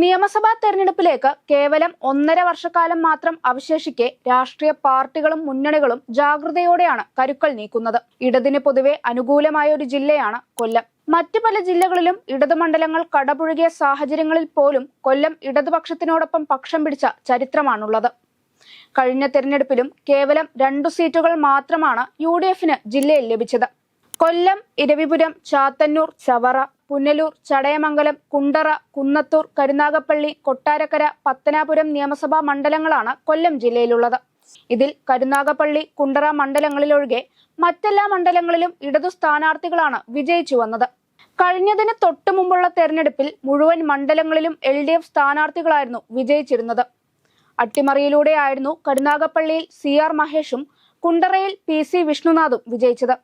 നിയമസഭാ തെരഞ്ഞെടുപ്പിലേക്ക് കേവലം 1.5 വർഷക്കാലം മാത്രം അവശേഷിക്കെ രാഷ്ട്രീയ പാർട്ടികളും മുന്നണികളും ജാഗ്രതയോടെയാണ് കരുക്കൾ നീക്കുന്നത്. ഇടതിന് പൊതുവെ അനുകൂലമായ ഒരു ജില്ലയാണ് കൊല്ലം. മറ്റു പല ജില്ലകളിലും ഇടതു മണ്ഡലങ്ങൾ കടപുഴകിയ സാഹചര്യങ്ങളിൽ പോലും കൊല്ലം ഇടതുപക്ഷത്തിനോടൊപ്പം പക്ഷം പിടിച്ച ചരിത്രമാണുള്ളത്. കഴിഞ്ഞ തെരഞ്ഞെടുപ്പിലും കേവലം 2 സീറ്റുകൾ മാത്രമാണ് UDFന് ജില്ലയിൽ ലഭിച്ചത്. കൊല്ലം, ഇരവിപുരം, ചാത്തന്നൂർ, ചവറ, പുനലൂർ, ചടയമംഗലം, കുണ്ടറ, കുന്നത്തൂർ, കരുനാഗപ്പള്ളി, കൊട്ടാരക്കര, പത്തനാപുരം നിയമസഭാ മണ്ഡലങ്ങളാണ് കൊല്ലം ജില്ലയിലുള്ളത്. ഇതിൽ കരുനാഗപ്പള്ളി, കുണ്ടറ മണ്ഡലങ്ങളിലൊഴികെ മറ്റെല്ലാ മണ്ഡലങ്ങളിലും ഇടതു സ്ഥാനാർത്ഥികളാണ് വിജയിച്ചു വന്നത്. കഴിഞ്ഞതിന് തൊട്ടു മുമ്പുള്ള തെരഞ്ഞെടുപ്പിൽ മുഴുവൻ മണ്ഡലങ്ങളിലും LDF സ്ഥാനാർത്ഥികളായിരുന്നു വിജയിച്ചിരുന്നത്. അട്ടിമറിയിലൂടെയായിരുന്നു കരുനാഗപ്പള്ളിയിൽ CR മഹേഷും കുണ്ടറയിൽ PC വിഷ്ണുനാഥും വിജയിച്ചത്.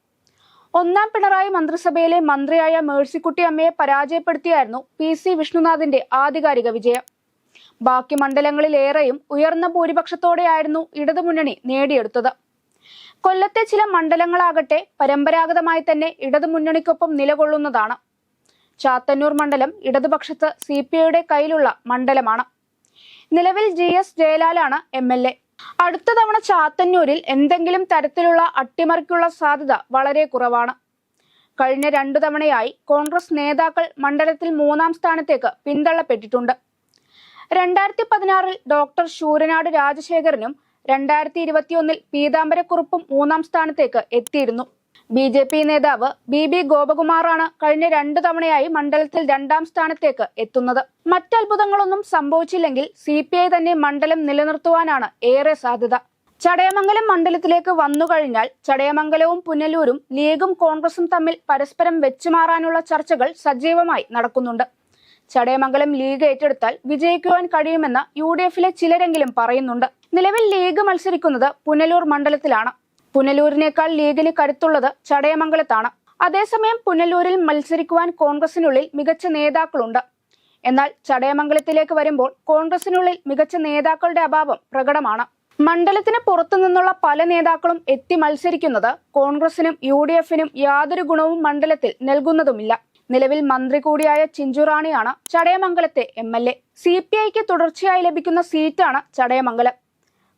ഒന്നാം പിണറായി മന്ത്രിസഭയിലെ മന്ത്രിയായ മേഴ്സിക്കുട്ടി അമ്മയെ പരാജയപ്പെടുത്തിയായിരുന്നു PC വിഷ്ണുനാഥിന്റെ ആധികാരിക വിജയം. ബാക്കി മണ്ഡലങ്ങളിലേറെയും ഉയർന്ന ഭൂരിപക്ഷത്തോടെയായിരുന്നു ഇടതുമുന്നണി നേടിയെടുത്തത്. കൊല്ലത്തെ ചില മണ്ഡലങ്ങളാകട്ടെ പരമ്പരാഗതമായി തന്നെ ഇടതുമുന്നണിക്കൊപ്പം നിലകൊള്ളുന്നതാണ്. ചാത്തന്നൂർ മണ്ഡലം ഇടതുപക്ഷത്ത് CPIയുടെ കയ്യിലുള്ള മണ്ഡലമാണ്. നിലവിൽ GS ജയലാലാണ് MLA. അടുത്ത തവണ ചാത്തന്നൂരിൽ എന്തെങ്കിലും തരത്തിലുള്ള അട്ടിമറിക്കുള്ള സാധ്യത വളരെ കുറവാണ്. കഴിഞ്ഞ 2 തവണയായി കോൺഗ്രസ് നേതാക്കൾ മണ്ഡലത്തിൽ 3-ാം സ്ഥാനത്തേക്ക് പിന്തള്ളപ്പെട്ടിട്ടുണ്ട്. 2016-ൽ ഡോക്ടർ ശൂരനാട് രാജശേഖരനും 2021-ൽ പീതാംബരക്കുറുപ്പും 3-ാം സ്ഥാനത്തേക്ക് എത്തിയിരുന്നു. BJP നേതാവ് BB ഗോപകുമാറാണ് കഴിഞ്ഞ 2 തവണയായി മണ്ഡലത്തിൽ 2-ാം സ്ഥാനത്തേക്ക് എത്തുന്നത്. മറ്റത്ഭുതങ്ങളൊന്നും സംഭവിച്ചില്ലെങ്കിൽ CPI തന്നെ മണ്ഡലം നിലനിർത്തുവാനാണ് ഏറെ സാധ്യത. ചടയമംഗലം മണ്ഡലത്തിലേക്ക് വന്നുകഴിഞ്ഞാൽ ചടയമംഗലവും പുനലൂരും ലീഗും കോൺഗ്രസും തമ്മിൽ പരസ്പരം വെച്ചുമാറാനുള്ള ചർച്ചകൾ സജീവമായി നടക്കുന്നുണ്ട്. ചടയമംഗലം ലീഗ് ഏറ്റെടുത്താൽ വിജയിക്കുവാൻ കഴിയുമെന്ന് UDFലെ ചിലരെങ്കിലും പറയുന്നുണ്ട്. നിലവിൽ ലീഗ് മത്സരിക്കുന്നത് പുനലൂർ മണ്ഡലത്തിലാണ്. പുനലൂരിനേക്കാൾ ലീഗിന് കരുത്തുള്ളത് ചടയമംഗലത്താണ്. അതേസമയം പുനലൂരിൽ മത്സരിക്കുവാൻ കോൺഗ്രസിനുള്ളിൽ മികച്ച നേതാക്കളുണ്ട്. എന്നാൽ ചടയമംഗലത്തിലേക്ക് വരുമ്പോൾ കോൺഗ്രസിനുള്ളിൽ മികച്ച നേതാക്കളുടെ അഭാവം പ്രകടമാണ്. മണ്ഡലത്തിന് പുറത്തു നിന്നുള്ള പല നേതാക്കളും എത്തി മത്സരിക്കുന്നത് കോൺഗ്രസിനും UDFനും യാതൊരു ഗുണവും മണ്ഡലത്തിൽ നൽകുന്നതുമില്ല. നിലവിൽ മന്ത്രി കൂടിയായ ചിഞ്ചുറാണിയാണ് ചടയമംഗലത്തെ MLA. CPIക്ക് തുടർച്ചയായി ലഭിക്കുന്ന സീറ്റാണ് ചടയമംഗലം.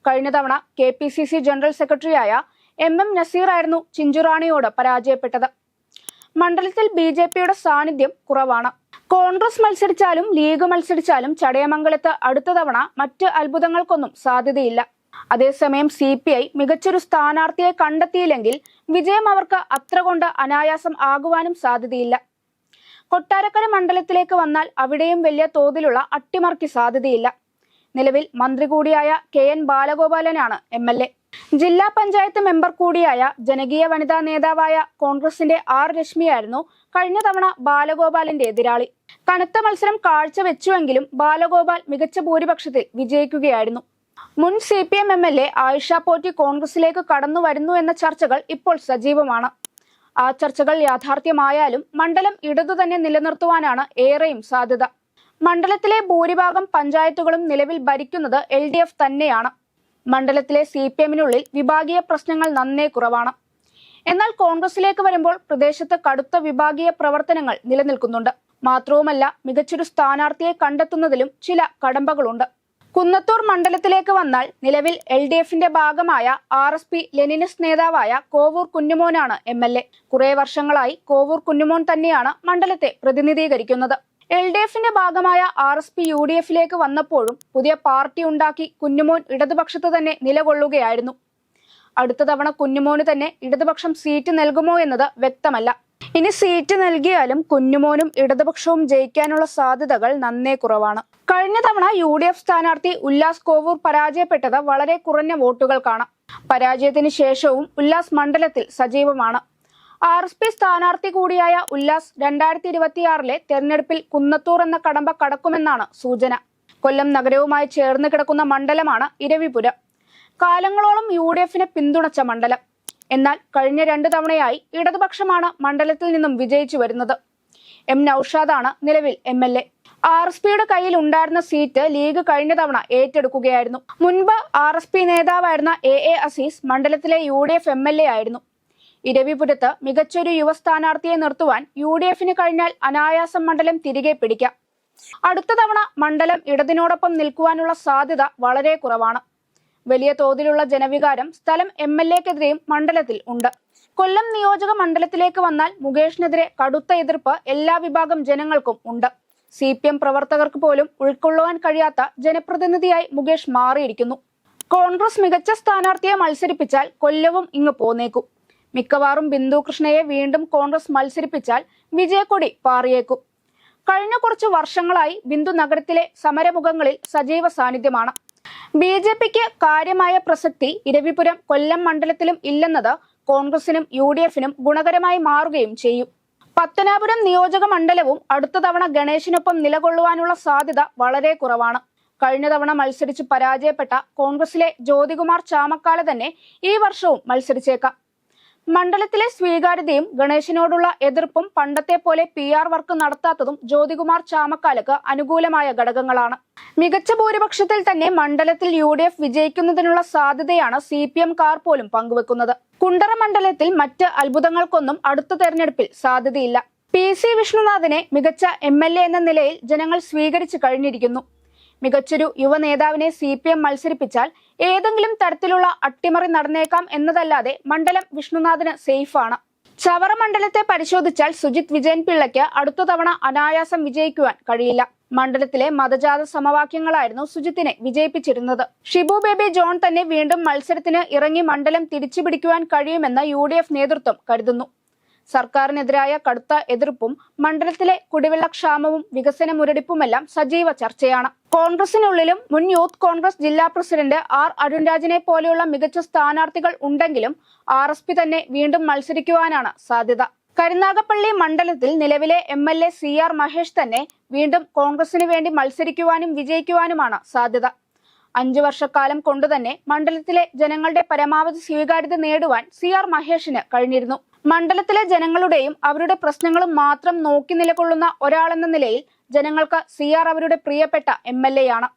കഴിഞ്ഞ തവണ KPCC ജനറൽ സെക്രട്ടറിയായ MM നസീർ ആയിരുന്നു ചിഞ്ചുറാണിയോട് പരാജയപ്പെട്ടത്. മണ്ഡലത്തിൽ BJPയുടെ സാന്നിധ്യം കുറവാണ്. കോൺഗ്രസ് മത്സരിച്ചാലും ലീഗ് മത്സരിച്ചാലും ചടയമംഗലത്ത് അടുത്ത തവണ മറ്റ് അത്ഭുതങ്ങൾക്കൊന്നും സാധ്യതയില്ല. അതേസമയം CPI മികച്ചൊരു സ്ഥാനാർത്ഥിയെ കണ്ടെത്തിയില്ലെങ്കിൽ വിജയം അവർക്ക് അത്ര കൊണ്ട് അനായാസം ആകുവാനും സാധ്യതയില്ല. കൊട്ടാരക്കര മണ്ഡലത്തിലേക്ക് വന്നാൽ അവിടെയും വലിയ തോതിലുള്ള അട്ടിമറിക്ക് സാധ്യതയില്ല. നിലവിൽ മന്ത്രി കൂടിയായ KN ബാലഗോപാലനാണ് MLA. ജില്ലാ പഞ്ചായത്ത് മെമ്പർ കൂടിയായ ജനകീയ വനിതാ നേതാവായ കോൺഗ്രസിന്റെ R രശ്മിയായിരുന്നു കഴിഞ്ഞ തവണ ബാലഗോപാലിന്റെ എതിരാളി. കനത്ത മത്സരം കാഴ്ചവെച്ചുവെങ്കിലും ബാലഗോപാൽ മികച്ച ഭൂരിപക്ഷത്തിൽ വിജയിക്കുകയായിരുന്നു. മുൻ CPM MLA ആയിഷ പോറ്റി കോൺഗ്രസിലേക്ക് കടന്നു വരുന്നു എന്ന ചർച്ചകൾ ഇപ്പോൾ സജീവമാണ്. ആ ചർച്ചകൾ യാഥാർത്ഥ്യമായാലും മണ്ഡലം ഇടതു തന്നെ നിലനിർത്തുവാനാണ് ഏറെയും സാധ്യത. മണ്ഡലത്തിലെ ഭൂരിഭാഗം പഞ്ചായത്തുകളും നിലവിൽ ഭരിക്കുന്നത് LDF തന്നെയാണ്. മണ്ഡലത്തിലെ CPMനുള്ളിൽ വിഭാഗീയ പ്രശ്നങ്ങൾ നന്നേ കുറവാണ്. എന്നാൽ കോൺഗ്രസിലേക്ക് വരുമ്പോൾ പ്രദേശത്ത് കടുത്ത വിഭാഗീയ പ്രവർത്തനങ്ങൾ നിലനിൽക്കുന്നുണ്ട്. മാത്രവുമല്ല മികച്ചൊരു സ്ഥാനാർത്ഥിയെ കണ്ടെത്തുന്നതിലും ചില കടമ്പകളുണ്ട്. കുന്നത്തൂർ മണ്ഡലത്തിലേക്ക് വന്നാൽ നിലവിൽ LDFന്റെ ഭാഗമായ RSP ലെനിനിസ്റ്റ് നേതാവായ കോവൂർ കുഞ്ഞുമോനാണ് MLA. കുറെ വർഷങ്ങളായി കോവൂർ കുഞ്ഞുമോൻ തന്നെയാണ് മണ്ഡലത്തെ പ്രതിനിധീകരിക്കുന്നത്. LDFന്റെ ഭാഗമായ RSP UDFലേക്ക് വന്നപ്പോഴും പുതിയ പാർട്ടി ഉണ്ടാക്കി കുഞ്ഞുമോൻ ഇടതുപക്ഷത്ത് തന്നെ നിലകൊള്ളുകയായിരുന്നു. അടുത്ത തവണ കുഞ്ഞുമോന് തന്നെ ഇടതുപക്ഷം സീറ്റ് നൽകുമോ എന്നത് വ്യക്തമല്ല. ഇനി സീറ്റ് നൽകിയാലും കുഞ്ഞുമോനും ഇടതുപക്ഷവും ജയിക്കാനുള്ള സാധ്യതകൾ നന്നേ കുറവാണ്. കഴിഞ്ഞ തവണ UDF സ്ഥാനാർത്ഥി ഉല്ലാസ് കോവൂർ പരാജയപ്പെട്ടത് വളരെ കുറഞ്ഞ വോട്ടുകൾക്കാണ്. പരാജയത്തിന് ശേഷവും ഉല്ലാസ് മണ്ഡലത്തിൽ സജീവമാണ്. RSP സ്ഥാനാർത്ഥി കൂടിയായ ഉല്ലാസ് 2026-ലെ തെരഞ്ഞെടുപ്പിൽ കുന്നത്തൂർ എന്ന കടമ്പ കടക്കുമെന്നാണ് സൂചന. കൊല്ലം നഗരവുമായി ചേർന്ന് കിടക്കുന്ന മണ്ഡലമാണ് ഇരവിപുരം. കാലങ്ങളോളം UDFനെ പിന്തുണച്ച മണ്ഡലം. എന്നാൽ കഴിഞ്ഞ 2 തവണയായി ഇടതുപക്ഷമാണ് മണ്ഡലത്തിൽ നിന്നും വിജയിച്ചു വരുന്നത്. M നൌഷാദാണ് നിലവിൽ MLA. RSPയുടെ കയ്യിൽ ഉണ്ടായിരുന്ന സീറ്റ് ലീഗ് കഴിഞ്ഞ തവണ ഏറ്റെടുക്കുകയായിരുന്നു. മുൻപ് RSP നേതാവായിരുന്ന AA അസീസ് മണ്ഡലത്തിലെ UDF MLA ആയിരുന്നു. ഇരവിപുരത്ത് മികച്ചൊരു യുവ സ്ഥാനാർത്ഥിയെ നിർത്തുവാൻ UDFന് കഴിഞ്ഞാൽ അനായാസം മണ്ഡലം തിരികെ പിടിക്കാം. അടുത്ത തവണ മണ്ഡലം ഇടതിനോടൊപ്പം നിൽക്കുവാനുള്ള സാധ്യത വളരെ കുറവാണ്. വലിയ തോതിലുള്ള ജനവികാരം സ്ഥലം MLA-ക്കെതിരെയും മണ്ഡലത്തിൽ ഉണ്ട്. കൊല്ലം നിയോജക മണ്ഡലത്തിലേക്ക് വന്നാൽ മുകേഷിനെതിരെ കടുത്ത എതിർപ്പ് എല്ലാ വിഭാഗം ജനങ്ങൾക്കും ഉണ്ട്. CPM പ്രവർത്തകർക്ക് പോലും ഉൾക്കൊള്ളുവാൻ കഴിയാത്ത ജനപ്രതിനിധിയായി മുകേഷ് മാറിയിരിക്കുന്നു. കോൺഗ്രസ് മികച്ച സ്ഥാനാർത്ഥിയെ മത്സരിപ്പിച്ചാൽ കൊല്ലവും ഇങ്ങ് പോന്നേക്കും. മിക്കവാറും ബിന്ദു കൃഷ്ണയെ വീണ്ടും കോൺഗ്രസ് മത്സരിപ്പിച്ചാൽ വിജയക്കൊടി പാറിയേക്കും. കഴിഞ്ഞ കുറച്ചു വർഷങ്ങളായി ബിന്ദു നഗരത്തിലെ സമരമുഖങ്ങളിൽ സജീവ സാന്നിധ്യമാണ്. BJPക്ക് കാര്യമായ പ്രസക്തി ഇരവിപുരം കൊല്ലം മണ്ഡലത്തിലും ഇല്ലെന്നത് കോൺഗ്രസിനും UDF-നും ഗുണകരമായി മാറുകയും ചെയ്യും. പത്തനാപുരം നിയോജക മണ്ഡലവും അടുത്ത തവണ ഗണേശിനൊപ്പം നിലകൊള്ളുവാനുള്ള സാധ്യത വളരെ കുറവാണ്. കഴിഞ്ഞ തവണ മത്സരിച്ച് പരാജയപ്പെട്ട കോൺഗ്രസിലെ ജ്യോതികുമാർ ചാമക്കാല തന്നെ ഈ വർഷവും മത്സരിച്ചേക്കാം. മണ്ഡലത്തിലെ സ്വീകാര്യതയും ഗണേശിനോടുള്ള എതിർപ്പും പണ്ടത്തെ പോലെ PR വർക്ക് നടത്താത്തതും ജ്യോതികുമാർ ചാമക്കാലക്ക് അനുകൂലമായ ഘടകങ്ങളാണ്. മികച്ച ഭൂരിപക്ഷത്തിൽ തന്നെ മണ്ഡലത്തിൽ UDF വിജയിക്കുന്നതിനുള്ള സാധ്യതയാണ് CPM-കാർ പോലും പങ്കുവെക്കുന്നത്. കുണ്ടറ മണ്ഡലത്തിൽ മറ്റ് അത്ഭുതങ്ങൾക്കൊന്നും അടുത്ത തെരഞ്ഞെടുപ്പിൽ സാധ്യതയില്ല. PC വിഷ്ണുനാഥിനെ മികച്ച MLA എന്ന നിലയിൽ ജനങ്ങൾ സ്വീകരിച്ചു കഴിഞ്ഞിരിക്കുന്നു. മികച്ചൊരു യുവ നേതാവിനെ CPM മത്സരിപ്പിച്ചാൽ ഏതെങ്കിലും തരത്തിലുള്ള അട്ടിമറി നടന്നേക്കാം എന്നതല്ലാതെ മണ്ഡലം വിഷ്ണുനാഥിന് സേഫാണ്. ചവറ മണ്ഡലത്തെ പരിശോധിച്ചാൽ സുജിത് വിജയൻ പിള്ളയ്ക്ക് അടുത്ത തവണ അനായാസം വിജയിക്കുവാൻ കഴിയില്ല. മണ്ഡലത്തിലെ മതജാത സമവാക്യങ്ങളായിരുന്നു സുജിത്തിനെ വിജയിപ്പിച്ചിരുന്നത്. ഷിബു ബേബി ജോൺ തന്നെ വീണ്ടും മത്സരത്തിന് ഇറങ്ങി മണ്ഡലം തിരിച്ചുപിടിക്കുവാൻ കഴിയുമെന്ന് UDF നേതൃത്വം കരുതുന്നു. സർക്കാരിനെതിരായ കടുത്ത എതിർപ്പും മണ്ഡലത്തിലെ കുടിവെള്ളക്ഷാമവും വികസന മുരടിപ്പുമെല്ലാം സജീവ ചർച്ചയാണ്. കോൺഗ്രസിനുള്ളിലും മുൻ യൂത്ത് കോൺഗ്രസ് ജില്ലാ പ്രസിഡന്റ് R അരുൺരാജിനെ പോലെയുള്ള മികച്ച സ്ഥാനാർത്ഥികൾ ഉണ്ടെങ്കിലും RSP തന്നെ വീണ്ടും മത്സരിക്കുവാനാണ് സാധ്യത. കരുനാഗപ്പള്ളി മണ്ഡലത്തിൽ നിലവിലെ MLA CR മഹേഷ് തന്നെ വീണ്ടും കോൺഗ്രസിന് വേണ്ടി മത്സരിക്കുവാനും വിജയിക്കുവാനുമാണ് സാധ്യത. 5 വർഷക്കാലം കൊണ്ടുതന്നെ മണ്ഡലത്തിലെ ജനങ്ങളുടെ പരമാവധി സ്വീകാര്യത നേടുവാൻ CR മഹേഷിന് കഴിഞ്ഞിരുന്നു. മണ്ഡലത്തിലെ ജനങ്ങളുടെയും അവരുടെ പ്രശ്നങ്ങളും മാത്രം നോക്കി നിലകൊള്ളുന്ന ഒരാളെന്ന നിലയിൽ ജനങ്ങൾക്ക് CR അവരുടെ പ്രിയപ്പെട്ട MLA-യാണ്.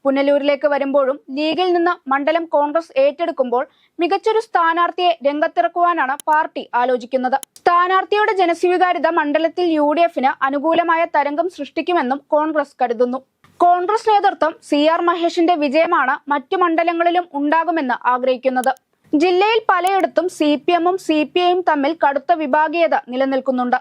പുനലൂരിലേക്ക് വരുമ്പോഴും ലീഗിൽ നിന്ന് മണ്ഡലം കോൺഗ്രസ് ഏറ്റെടുക്കുമ്പോൾ മികച്ചൊരു സ്ഥാനാർത്ഥിയെ രംഗത്തിറക്കുവാനാണ് പാർട്ടി ആലോചിക്കുന്നത്. സ്ഥാനാർത്ഥിയുടെ ജനസ്വീകാര്യത മണ്ഡലത്തിൽ UDF-ന് അനുകൂലമായ തരംഗം സൃഷ്ടിക്കുമെന്നും കോൺഗ്രസ് കരുതുന്നു. കോൺഗ്രസ് നേതൃത്വം CR മഹേഷിന്റെ വിജയമാണ് മറ്റു മണ്ഡലങ്ങളിലും ഉണ്ടാകുമെന്ന് ആഗ്രഹിക്കുന്നത്. ജില്ലയിൽ പലയിടത്തും CPM-ഉം CPI-യും തമ്മിൽ കടുത്ത വിഭാഗീയത നിലനിൽക്കുന്നുണ്ട്.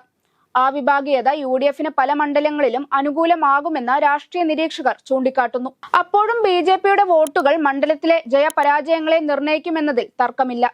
ആ വിഭാഗീയത UDF-ന് പല മണ്ഡലങ്ങളിലും അനുകൂലമാകുമെന്ന് രാഷ്ട്രീയ നിരീക്ഷകർ ചൂണ്ടിക്കാട്ടുന്നു. അപ്പോഴും BJP-യുടെ വോട്ടുകൾ മണ്ഡലത്തിലെ ജയപരാജയങ്ങളെ നിർണ്ണയിക്കുമെന്നതിൽ തർക്കമില്ല.